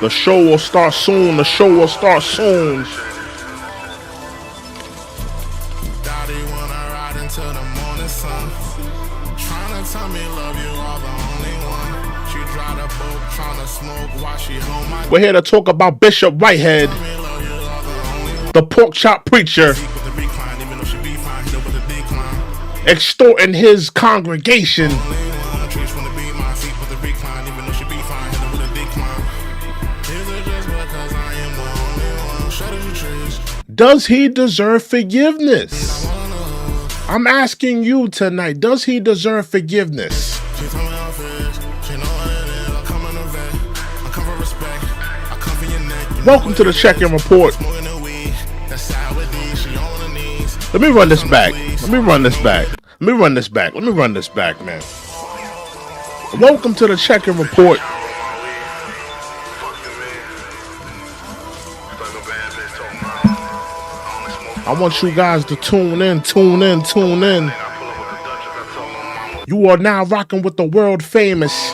The show will start soon. The show will start soon. Daddy wanna ride into the morning sun. Tryna tell me love you are the only one. She drive the boat tryna smoke while she hold my. We're here to talk about Bishop Whitehead, the pork chop preacher, extorting his congregation. Does he deserve forgiveness? I'm asking you tonight, does he deserve forgiveness? Welcome to the Check-In Report. Let me run this back. Man. Welcome to the Check-In Report. I want you guys to tune in. You are now rocking with the world famous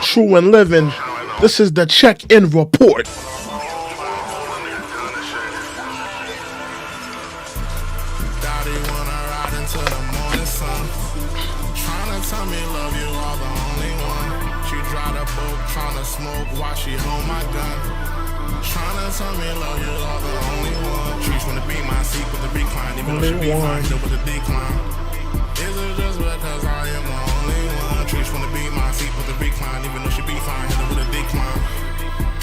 True and Living. This is the Check-In Report. Daddy wanna ride into the morning sun. Tryna tell me love you are the only one. She drive the boat tryna smoke while she hold my gun. Tryna tell me love you are the only one. Trees wanna be my seat with the recline, even though she be fine, still with a decline. Is it just because I am the only one? Trees wanna be my seat with the recline, even though she be fine, still with a decline.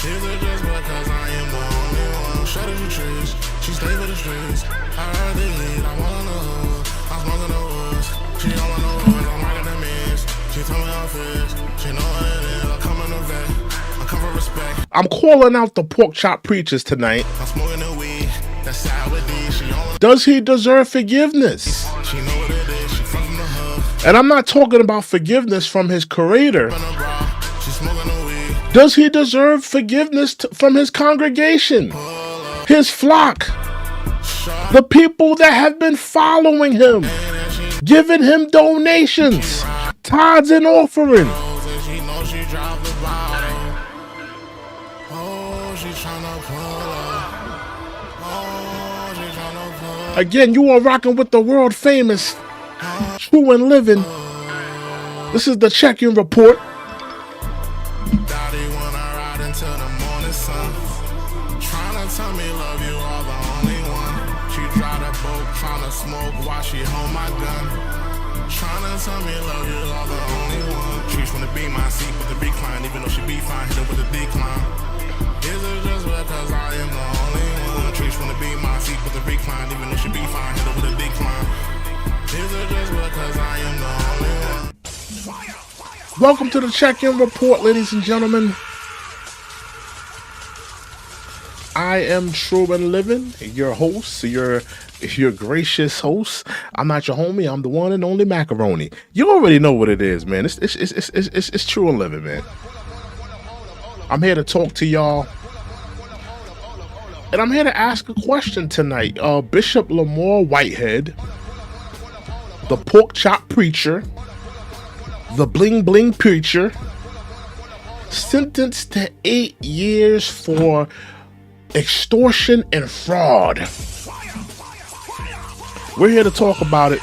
Is it just because I am the only one? Shut the trees, she stay with the streets. I heard they lead, I wanna know who. I'm smoking the woods, she don't want no woods, I'm rocking the mist. She told me how it feels, she know what it is. I come in the vet, I come for respect. I'm calling out the pork chop preachers tonight. I'm smoking the weed, that's how it is. She don't. Does he deserve forgiveness? She know what it is, she from the hood. And I'm not talking about forgiveness from his creator. She smoking the weed. Does he deserve forgiveness from his congregation, his flock, the people that have been following him, giving him donations, tithes and offering? She know she dropped the bottle. Oh, she tryna pull up. Oh, she tryna pull up. Again, you are rocking with the world famous True and Living. This is the Check-In Report. Daddy wanna ride into the morning sun. Tryna tell me love you are the only one. She drive the boat tryna smoke while she hold my gun. Tryna tell me love you are the only one. Trees wanna be my seat with the recline, even though she be fine, still with a decline. Is it just because I am the only one? Trees wanna be my seat with the recline, even though she be fine, still with a decline. Is it just because I am the only one? Welcome to the Check-In Report, ladies and gentlemen. I am True and Living, your host, your gracious host. I'm not your homie. I'm the one and only macaroni. You already know what it is, man. It's True and Living, man. I'm here to talk to y'all, and I'm here to ask a question tonight. Bishop Lamor Whitehead, the pork chop preacher, the bling bling preacher, sentenced to 8 years for extortion and fraud. We're here to talk about it.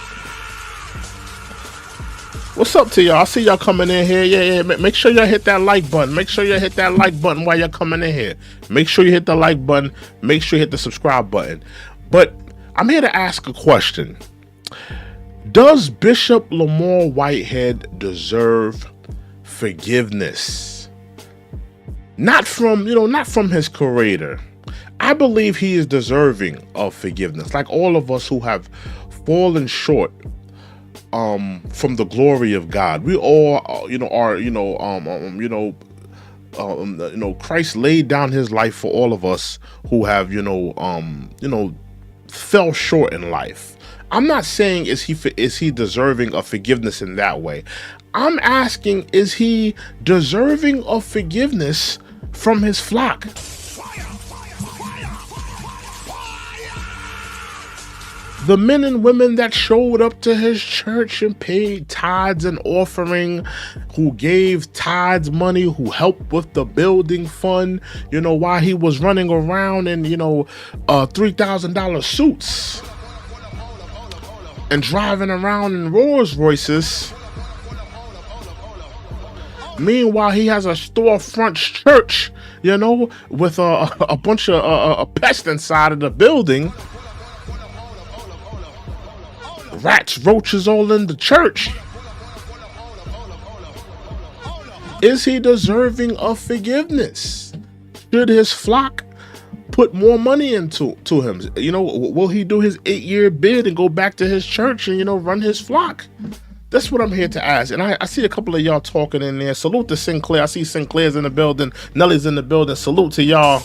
What's up to y'all? I see y'all coming in here. Yeah. Make sure y'all hit that like button. Make sure you hit that like button while you're coming in here. Make sure you hit the like button. Make sure you hit the subscribe button. But I'm here to ask a question. Does Bishop Lamor Whitehead deserve forgiveness? Not from his creator. I believe he is deserving of forgiveness, like all of us who have fallen short from the glory of God. We all Christ laid down his life for all of us who have fell short in life. I'm not saying is he deserving of forgiveness in that way. I'm asking, is he deserving of forgiveness from his flock? The men and women that showed up to his church and paid tithes and offering, who gave tithes money, who helped with the building fund, while he was running around in, $3,000 suits and driving around in Rolls Royces. Meanwhile, he has a storefront church, with a bunch of pests inside of the building. Rats, roaches all in the church. Is he deserving of forgiveness? Should his flock put more money into him? Will he do his 8-year bid and go back to his church and, run his flock? That's what I'm here to ask. And I see a couple of y'all talking in there. Salute to Sinclair. I see Sinclair's in the building. Nelly's in the building. Salute to y'all.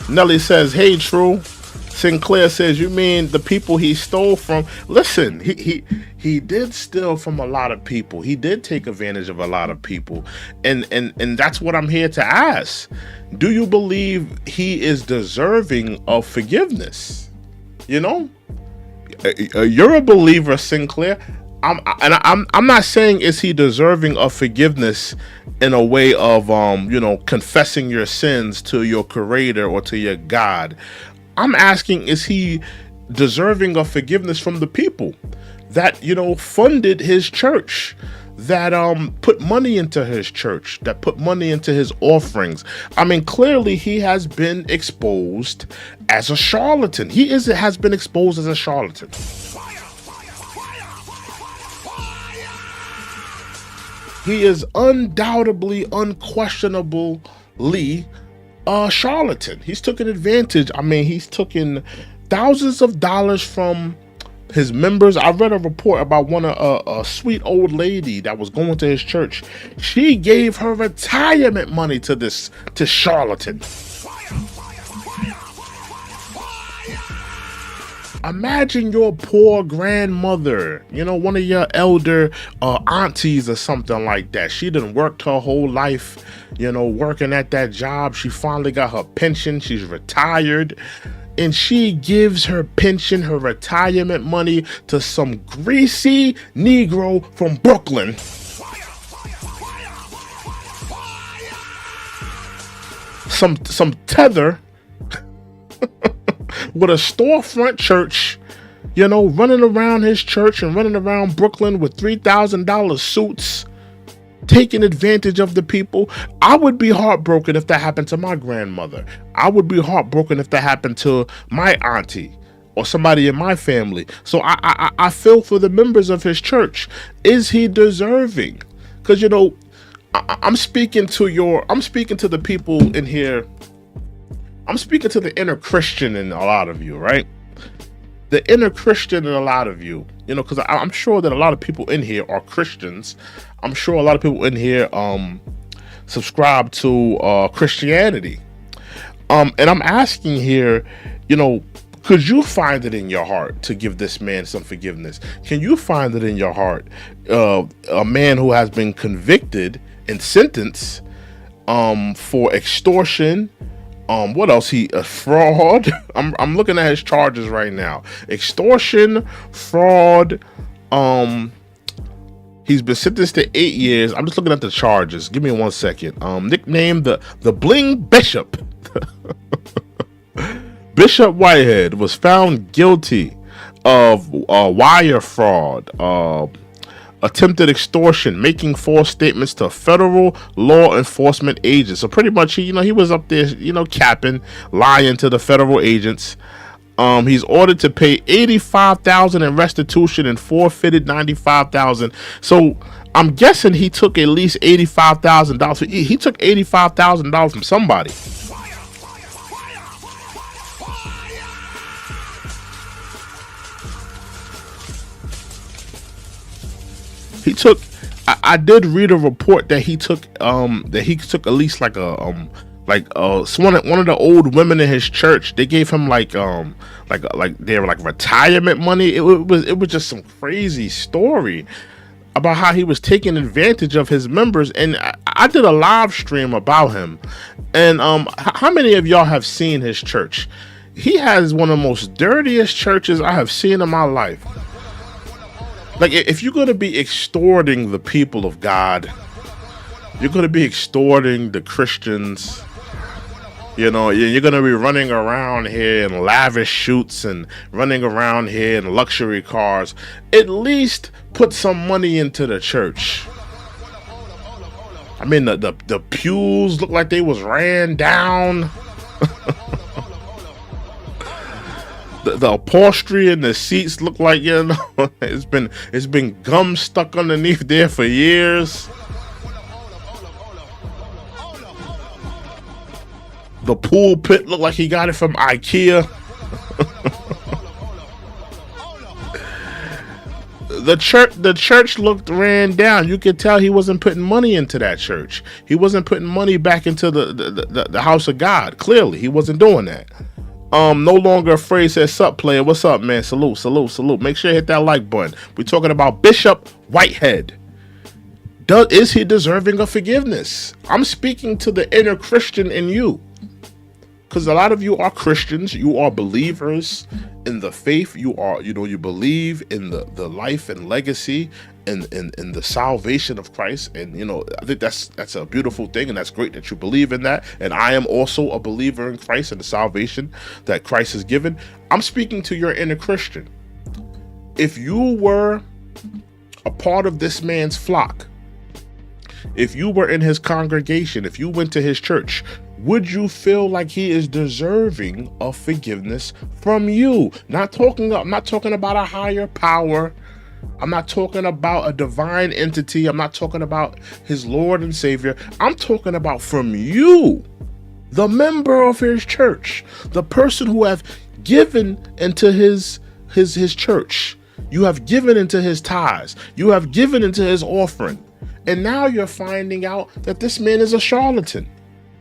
Nelly says, hey, True. Sinclair says, you mean the people he stole from? Listen, he did steal from a lot of people. He did take advantage of a lot of people. And that's what I'm here to ask. Do you believe he is deserving of forgiveness? You're a believer, Sinclair. I'm not saying is he deserving of forgiveness in a way of confessing your sins to your creator or to your God. I'm asking, is he deserving of forgiveness from the people that funded his church, that put money into his church, that put money into his offerings? I mean, clearly he has been exposed as a charlatan. Has been exposed as a charlatan. He is undoubtedly, unquestionably a charlatan. He's taken advantage. I mean, he's taken thousands of dollars from his members. I read a report about a sweet old lady that was going to his church. She gave her retirement money to charlatan. Imagine your poor grandmother, one of your elder aunties or something like that. She done worked her whole life, working at that job. She finally got her pension. She's retired. And she gives her pension, her retirement money to some greasy Negro from Brooklyn. Some tether with a storefront church, running around his church and running around Brooklyn with $3,000 suits, taking advantage of the people. I would be heartbroken if that happened to my grandmother. I would be heartbroken if that happened to my auntie or somebody in my family. So I feel for the members of his church. Is he deserving? Because I'm speaking to the people in here. I'm speaking to the inner Christian in a lot of you, right? The inner Christian in a lot of you, because I'm sure that a lot of people in here are Christians. I'm sure a lot of people in here subscribe to Christianity. And I'm asking here, could you find it in your heart to give this man some forgiveness? Can you find it in your heart, a man who has been convicted and sentenced for extortion? What else? Fraud. I'm looking at his charges right now. Extortion, fraud. He's been sentenced to 8 years. I'm just looking at the charges. Give me 1 second. Nicknamed the Bling Bishop. Bishop Whitehead was found guilty of wire fraud, attempted extortion, making false statements to federal law enforcement agents. So pretty much, he was up there, capping, lying to the federal agents. He's ordered to pay $85,000 in restitution and forfeited $95,000. So I'm guessing he took at least $85,000. He took $85,000 from somebody. He took. I did read a report that he took. At least like one of the old women in his church. They gave him like their retirement money. It was just some crazy story. about how he was taking advantage of his members, and I did a live stream about him. And how many of y'all have seen his church? He has one of the most dirtiest churches I have seen in my life. Like, if you're going to be extorting the people of God, you're going to be extorting the Christians. You know, you're going to be running around here in lavish shoots and running around here in luxury cars. At least put some money into the church. I mean, the pews look like they was ran down. The upholstery in the seats look like, you know, it's been gum stuck underneath there for years. The pool pit looked like he got it from IKEA. The church looked ran down. You could tell he wasn't putting money into that church. He wasn't putting money back into the house of God. Clearly, he wasn't doing that. No longer afraid. Says, "Sup, player? What's up, man? Salute, salute, salute." Make sure you hit that like button. We're talking about Bishop Whitehead. Is he deserving of forgiveness? I'm speaking to the inner Christian in you. Because a lot of you are Christians, you are believers in the faith, you believe in the life and legacy and the salvation of Christ. And, you know, I think that's a beautiful thing, and that's great that you believe in that. And I am also a believer in Christ and the salvation that Christ has given. I'm speaking to your inner Christian. If you were a part of this man's flock, if you were in his congregation, if you went to his church, would you feel like he is deserving of forgiveness from you? I'm not talking about a higher power. I'm not talking about a divine entity. I'm not talking about his Lord and Savior. I'm talking about from you, the member of his church, the person who have given into his church. You have given into his tithes. You have given into his offering. And now you're finding out that this man is a charlatan.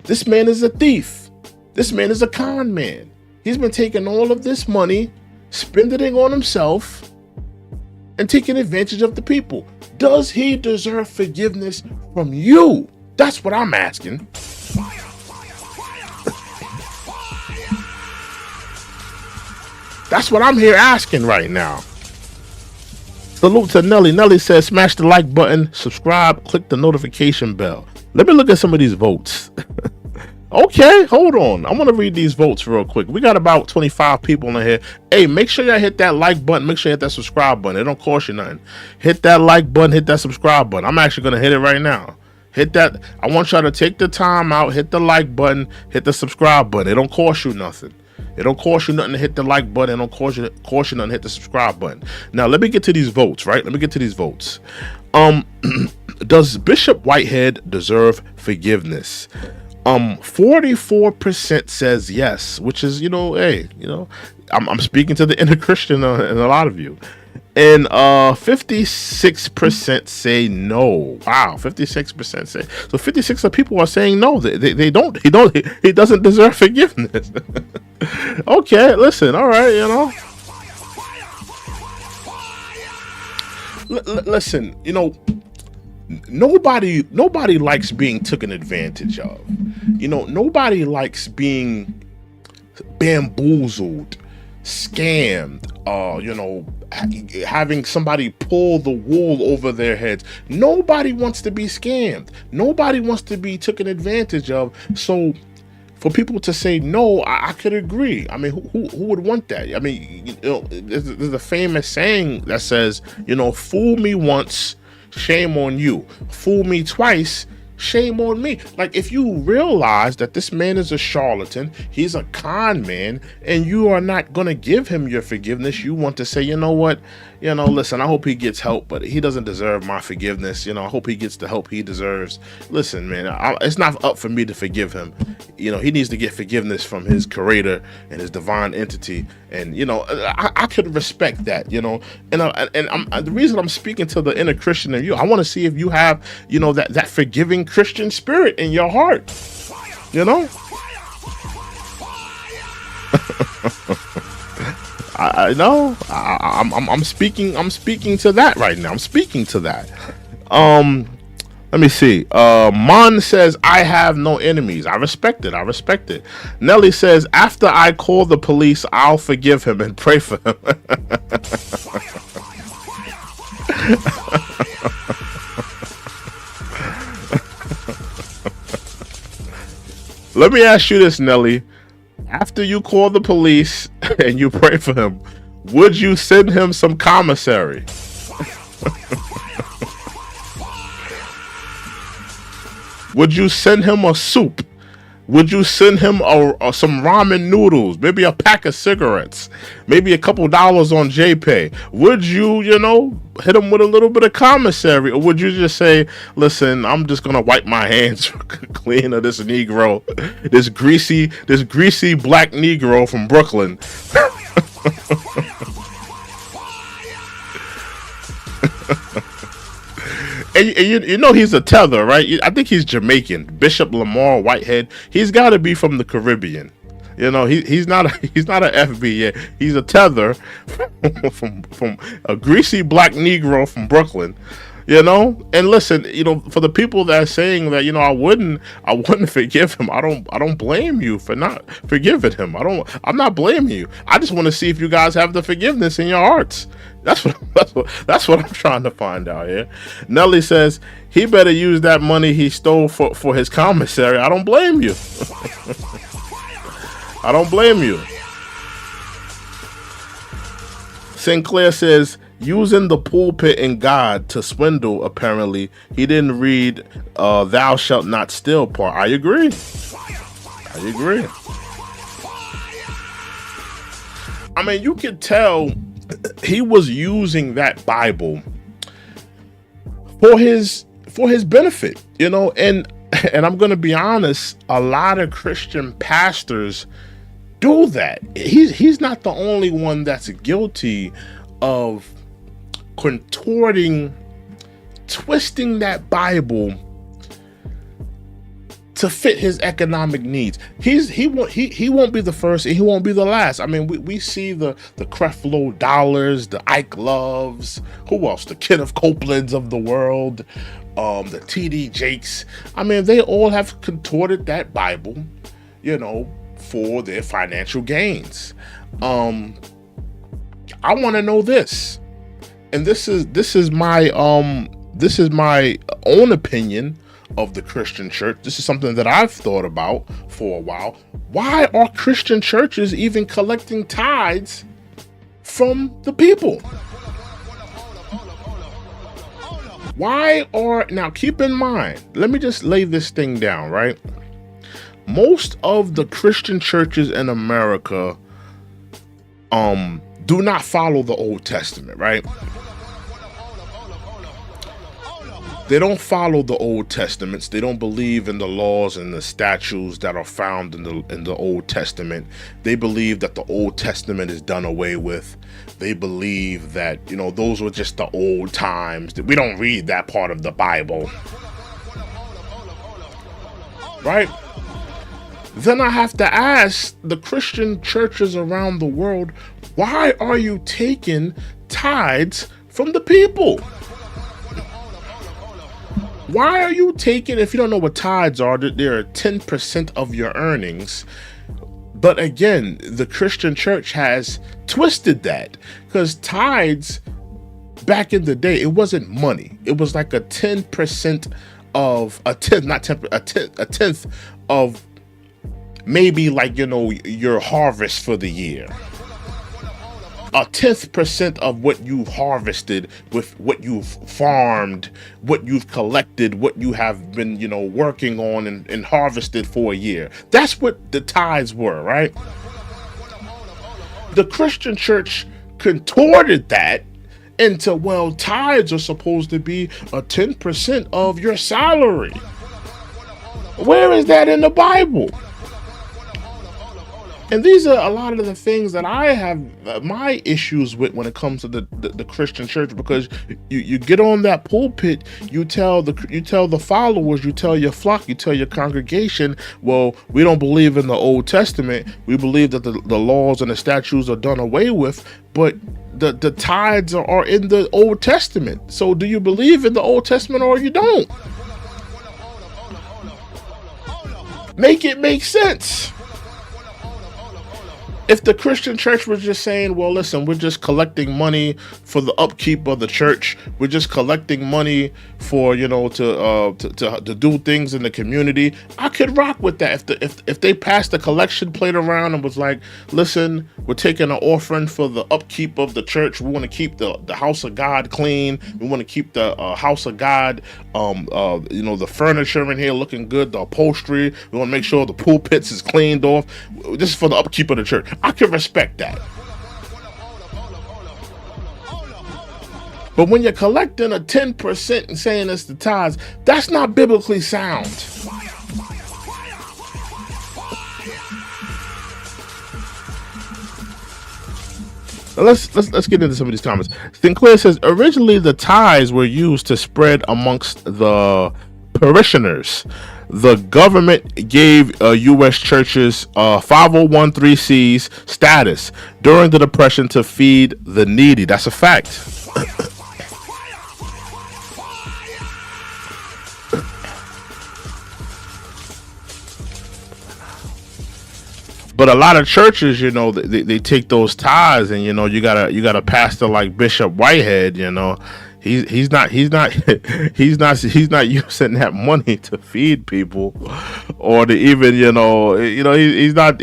This man is a thief. This man is a con man. He's been taking all of this money, spending it on himself, and taking advantage of the people. Does he deserve forgiveness from you? That's what I'm asking. That's what I'm here asking right now. Salute to Nelly. Nelly says, smash the like button, subscribe, click the notification bell. Let me look at some of these votes. Okay, hold on. I want to read these votes real quick. We got about 25 people in here. Hey, make sure y'all hit that like button. Make sure you hit that subscribe button. It don't cost you nothing. Hit that like button. Hit that subscribe button. I'm actually going to hit it right now. Hit that. I want y'all to take the time out. Hit the like button. Hit the subscribe button. It don't cost you nothing. It don't cost you nothing to hit the like button. It don't cost you nothing to hit the subscribe button. Now, let me get to these votes, right? Let me get to these votes. Does Bishop Whitehead deserve forgiveness? 44% says yes, which is, hey, I'm speaking to the inner Christian and a lot of you. And 56% say no. Wow, 56% say. So 56 of people are saying no. They don't. He doesn't deserve forgiveness. Okay, listen. All right, listen. Nobody likes being taken advantage of. Nobody likes being bamboozled, scammed, having somebody pull the wool over their heads. Nobody wants to be scammed. Nobody wants to be taken advantage of. So for people to say no, I could agree. I mean, who would want that? I mean, there's a famous saying that says, fool me once, shame on you. Fool me twice, shame on me. Like, if you realize that this man is a charlatan, he's a con man, and you are not going to give him your forgiveness, you want to say, you know what, listen, I hope he gets help, but he doesn't deserve my forgiveness. I hope he gets the help he deserves. Listen, man, it's not up for me to forgive him. He needs to get forgiveness from his creator and his divine entity. And, I could respect that, and the reason I'm speaking to the inner Christian in you, I want to see if you have, that forgiving Christian spirit in your heart, I know. I'm speaking. I'm speaking to that right now. I'm speaking to that. Let me see. Mon says, I have no enemies. I respect it. I respect it. Nelly says, after I call the police, I'll forgive him and pray for him. Let me ask you this, Nelly. After you call the police and you pray for him, would you send him some commissary? Would you send him a soup? Would you send him some ramen noodles? Maybe a pack of cigarettes? Maybe a couple dollars on JPay? Would you, hit him with a little bit of commissary? Or would you just say, listen, I'm just going to wipe my hands clean of this Negro, this greasy black Negro from Brooklyn? And he's a tether, right? I think he's Jamaican. Bishop Lamor Whitehead. He's got to be from the Caribbean. He's not an FB yet. He's a tether from a greasy black Negro from Brooklyn. And listen, for the people that are saying that, I wouldn't forgive him. I don't blame you for not forgiving him. I'm not blaming you. I just want to see if you guys have the forgiveness in your hearts. That's what I'm trying to find out here. Nelly says he better use that money he stole for his commissary. I don't blame you. I don't blame you. Sinclair says, using the pulpit and God to swindle, apparently. He didn't read thou shalt not steal part. I agree. I mean, you could tell he was using that Bible for his benefit, and I'm going to be honest, a lot of Christian pastors do that. He's not the only one that's guilty of twisting that Bible to fit his economic needs. He won't be the first and he won't be the last. I mean, we see the Creflo Dollars, the Ike Loves, who else? The Kenneth Copelands of the world, the TD Jakes. I mean, they all have contorted that Bible, for their financial gains. I want to know this. And this is my own opinion of the Christian church. This is something that I've thought about for a while. Why are Christian churches even collecting tithes from the people? Now keep in mind, let me just lay this thing down, right? Most of the Christian churches in America do not follow the Old Testament, right? They don't follow the Old Testaments. They don't believe in the laws and the statutes that are found in the Old Testament. They believe that the Old Testament is done away with. They believe that, those were just the old times. We don't read that part of the Bible. Right? Then I have to ask the Christian churches around the world, why are you taking tithes from the people? Why are you taking, if you don't know what tithes are, they're 10% of your earnings. But again, the Christian church has twisted that, because tithes back in the day, it wasn't money. It was like a 10% of a tenth of maybe like, your harvest for the year. A 10% of what you've harvested, with what you've farmed, what you've collected, what you have been, working on and harvested for a year. That's what the tithes were, right? The Christian church contorted that into, well, tithes are supposed to be a 10% of your salary. Where is that in the Bible? And these are a lot of the things that I have my issues with when it comes to the Christian church, because you get on that pulpit, you tell the followers, you tell your flock, you tell your congregation, well, we don't believe in the Old Testament. We believe that the laws and the statutes are done away with, but the tithes are in the Old Testament. So do you believe in the Old Testament or you don't? Make it make sense. If the Christian church was just saying, well, listen, we're just collecting money for the upkeep of the church. We're just collecting money for, to do things in the community, I could rock with that. If they passed the collection plate around and was like, listen, we're taking an offering for the upkeep of the church. We want to keep the house of God clean. We want to keep the house of God, the furniture in here looking good, the upholstery. We want to make sure the pulpits is cleaned off. This is for the upkeep of the church. I can respect that. But when you're collecting a 10% and saying it's the tithes, that's not biblically sound. Let's get into some of these comments. Sinclair says, originally the tithes were used to spread amongst the parishioners. The government gave U.S. churches 501(c)(3)s status during the Depression to feed the needy. That's a fact. But a lot of churches, they take those tithes, and you got a pastor like Bishop Whitehead, He's not using that money to feed people, or to even he's not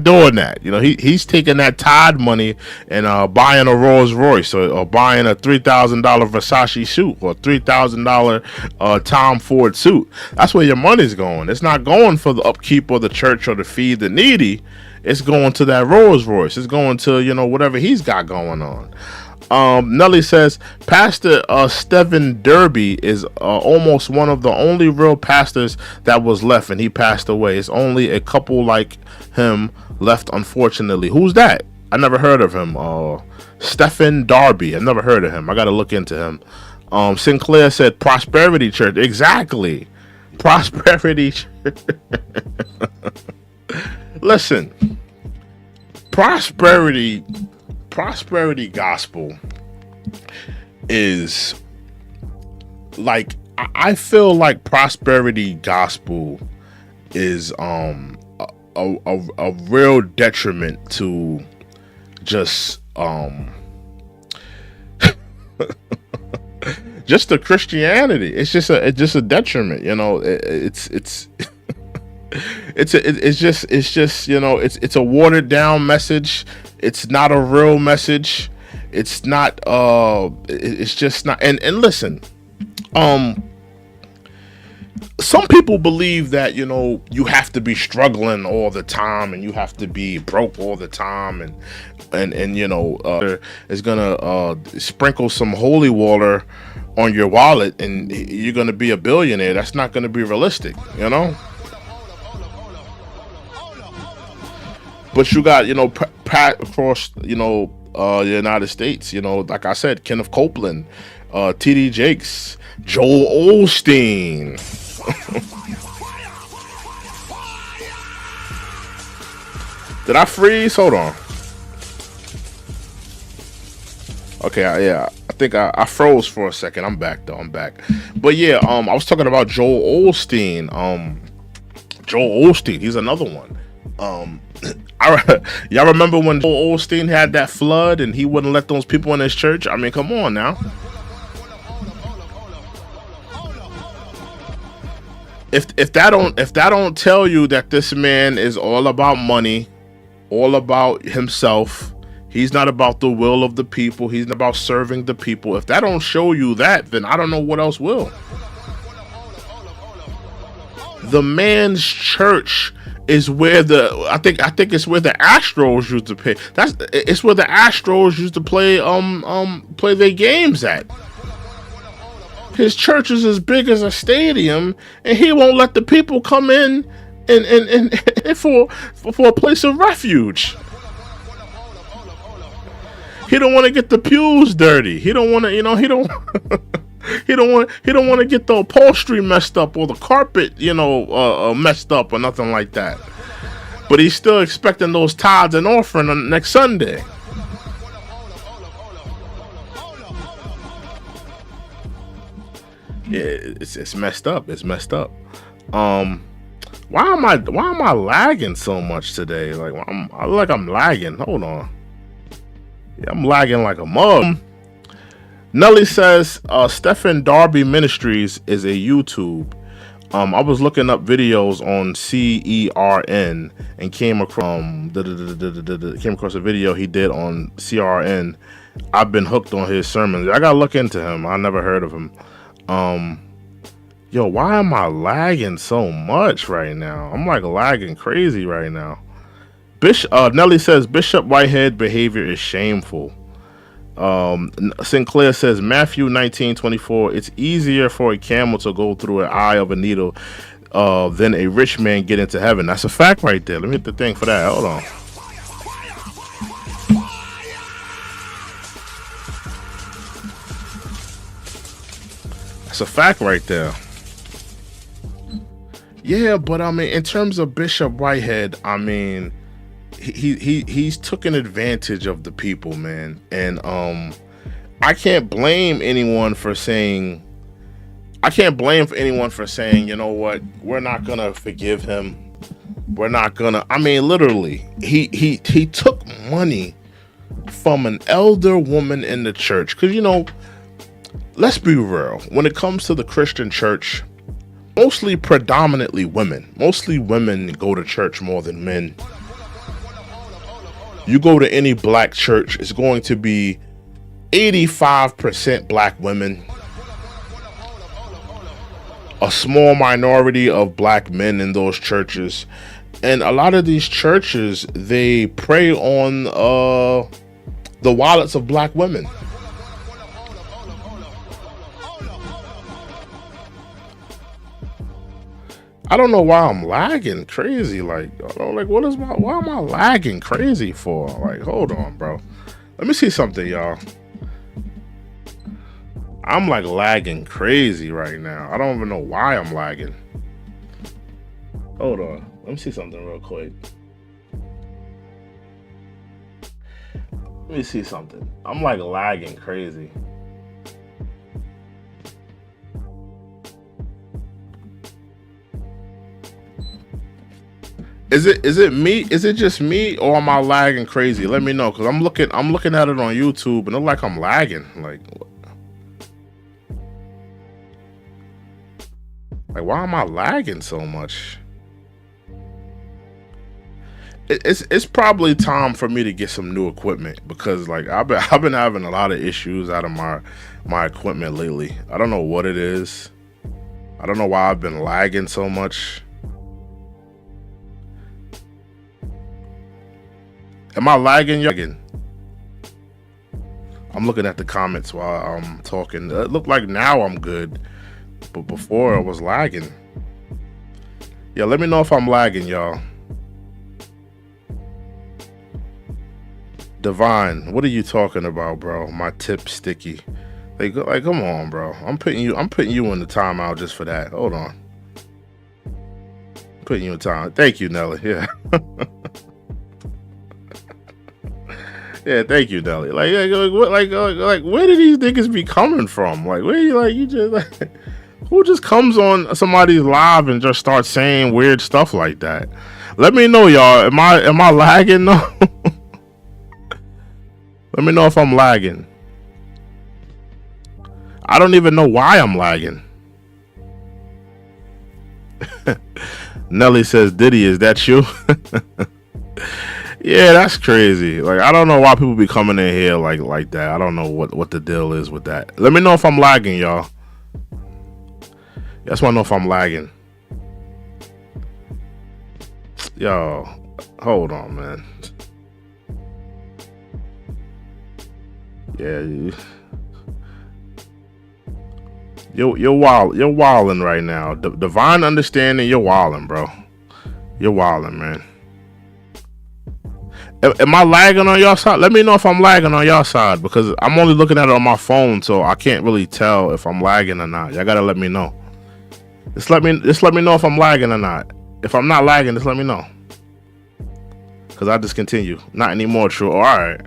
doing that. He's taking that tithe money and buying a Rolls Royce, or buying a $3,000 Versace suit, or $3,000 Tom Ford suit. That's where your money's going. It's not going for the upkeep of the church or to feed the needy. It's going to that Rolls Royce. It's going to whatever he's got going on. Nelly says, Pastor Stephen Derby is almost one of the only real pastors that was left, and he passed away. It's only a couple like him left, unfortunately. Who's that? I never heard of him. Stephen Darby. I never heard of him. I got to look into him. Sinclair said Prosperity Church. Exactly. Prosperity Church. Listen, prosperity gospel is like, I feel like prosperity gospel is a real detriment to just just the Christianity. It's just a detriment, it's a watered down message. It's not a real message. It's not it's just not. And listen, some people believe that you have to be struggling all the time, and you have to be broke all the time, and is gonna sprinkle some holy water on your wallet and you're gonna be a billionaire. That's not gonna be realistic, But you got, across, the United States, like I said, Kenneth Copeland, T.D. Jakes, Joel Osteen. Did I freeze? Hold on. Okay, I think I froze for a second. I'm back, though. But yeah, I was talking about Joel Osteen. Joel Osteen, he's another one. Y'all remember when Joel Osteen had that flood and he wouldn't let those people in his church? I mean, come on now. If that don't tell you that this man is all about money, all about himself, he's not about the will of the people, he's not about serving the people. If that don't show you that, then I don't know what else will. The man's church is where I think it's where the Astros used to play. It's where the Astros used to play their games at. His church is as big as a stadium, and he won't let the people come in and for a place of refuge. He don't want to get the pews dirty. He don't want to, he don't he don't want to get the upholstery messed up or the carpet, messed up or nothing like that. But he's still expecting those tithes and offering on next Sunday. Yeah, it's messed up. It's messed up. Why am I lagging so much today? I look like I'm lagging. Hold on. Yeah, I'm lagging like a mug. Nelly says Stephen Darby Ministries is a YouTube. I was looking up videos on CERN and came across a video he did on CRN. I've been hooked on his sermons. I gotta look into him. I never heard of him. Why am I lagging so much right now? I'm like lagging crazy right now. Nelly says Bishop Whitehead behavior is shameful. Sinclair says Matthew 19:24. It's easier for a camel to go through an eye of a needle than a rich man get into heaven. That's a fact right there. Let me hit the thing for that. Hold on. That's a fact right there. Yeah, but I mean, in terms of Bishop Whitehead, I mean, he's taken advantage of the people, man, and I can't blame anyone for saying, you know what, we're not gonna forgive him. We're not gonna. I mean, literally, he took money from an elder woman in the church, because let's be real. When it comes to the Christian church, predominantly women. Mostly women go to church more than men. You go to any black church, it's going to be 85% black women. A small minority of black men in those churches. And a lot of these churches, they prey on the wallets of black women. I don't know why I'm lagging crazy. Why am I lagging crazy for? Hold on, bro. Let me see something, y'all. I'm lagging crazy right now. I don't even know why I'm lagging. Hold on. Let me see something real quick. Let me see something. I'm lagging crazy. Is it me? Is it just me, or am I lagging crazy? Let me know, because I'm looking at it on YouTube and it look like I'm lagging. Why am I lagging so much? It's probably time for me to get some new equipment, because I've been having a lot of issues out of my equipment lately. I don't know what it is. I don't know why I've been lagging so much. Am I lagging? I'm looking at the comments while I'm talking. It looked like now I'm good, but before I was lagging. Yeah, let me know if I'm lagging, y'all. Divine, what are you talking about, bro? My tip sticky. Come on, bro. I'm putting you in the timeout just for that. Hold on. I'm putting you in time. Thank you, Nelly. Yeah. Yeah, thank you, Nelly. Where do these niggas be coming from? Who just comes on somebody's live and just starts saying weird stuff like that? Let me know, y'all. Am I lagging though? Let me know if I'm lagging. I don't even know why I'm lagging. Nelly says, Diddy, is that you? Yeah, that's crazy. I don't know why people be coming in here like that. I don't know what the deal is with that. Let me know if I'm lagging, y'all. Just want to know if I'm lagging. Yo, hold on, man. Yeah, you're wilding right now. Divine understanding, you're wilding, bro. You're wildin', man. Am I lagging on y'all side? Let me know if I'm lagging on y'all side, because I'm only looking at it on my phone, so I can't really tell if I'm lagging or not. Y'all gotta let me know. Just let me know if I'm lagging or not. If I'm not lagging, just let me know. Cause I just continue. Not anymore, true. All right.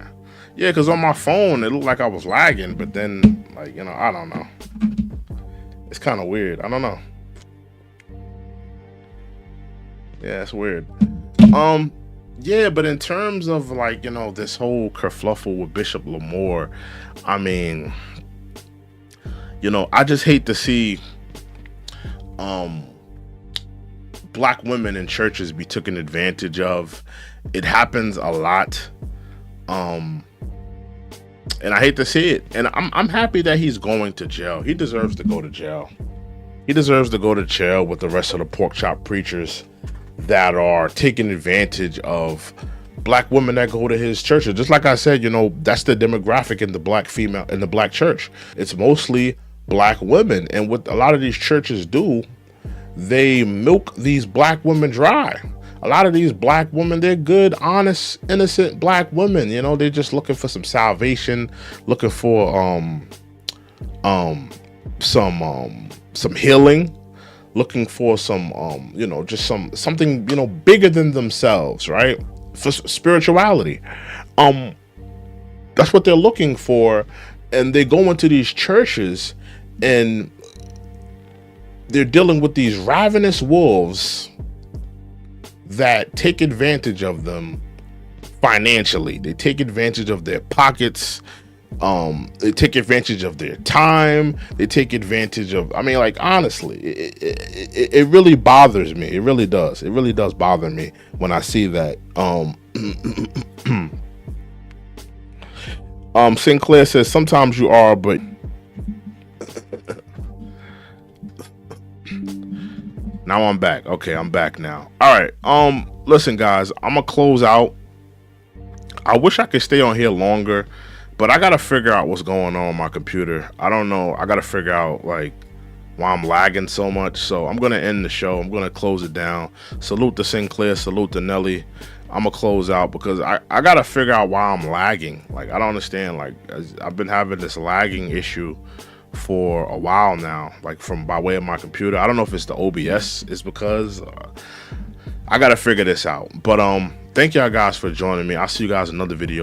Yeah, cause on my phone it looked like I was lagging, but then, like, you know, I don't know. It's kind of weird. I don't know. Yeah, it's weird. Yeah, but in terms of, like, you know, this whole kerfluffle with Bishop Lamor, I mean, you know, I just hate to see black women in churches be taken advantage of. It happens a lot. And I hate to see it. And I'm happy that he's going to jail. He deserves to go to jail. He deserves to go to jail with the rest of the pork chop preachers that are taking advantage of black women that go to his churches. Just like I said, you know, that's the demographic in the black church. It's mostly black women. And what a lot of these churches do, they milk these black women dry. A lot of these black women, they're good, honest, innocent black women. You know, they're just looking for some salvation, looking for some healing, looking for some you know, just something, you know, bigger than themselves, right? For spirituality. That's what they're looking for. And they go into these churches and they're dealing with these ravenous wolves that take advantage of them financially. They take advantage of their pockets. They take advantage of their time. They take advantage of, I mean, like, honestly, it really bothers me. It really does. It really does bother me when I see that. Sinclair says, sometimes you are, but now I'm back. Okay, I'm back now. All right. Listen, guys, I'm gonna close out. I wish I could stay on here longer, but I gotta figure out what's going on with my computer. I don't know. I gotta figure out, like, why I'm lagging so much. So I'm gonna end the show. I'm gonna close it down. Salute to Sinclair. Salute to Nelly. I'm gonna close out because I gotta figure out why I'm lagging. Like, I don't understand. Like, I've been having this lagging issue for a while now, like, from by way of my computer. I don't know if it's the OBS is because I gotta figure this out. But thank y'all guys for joining me. I'll see you guys in another video.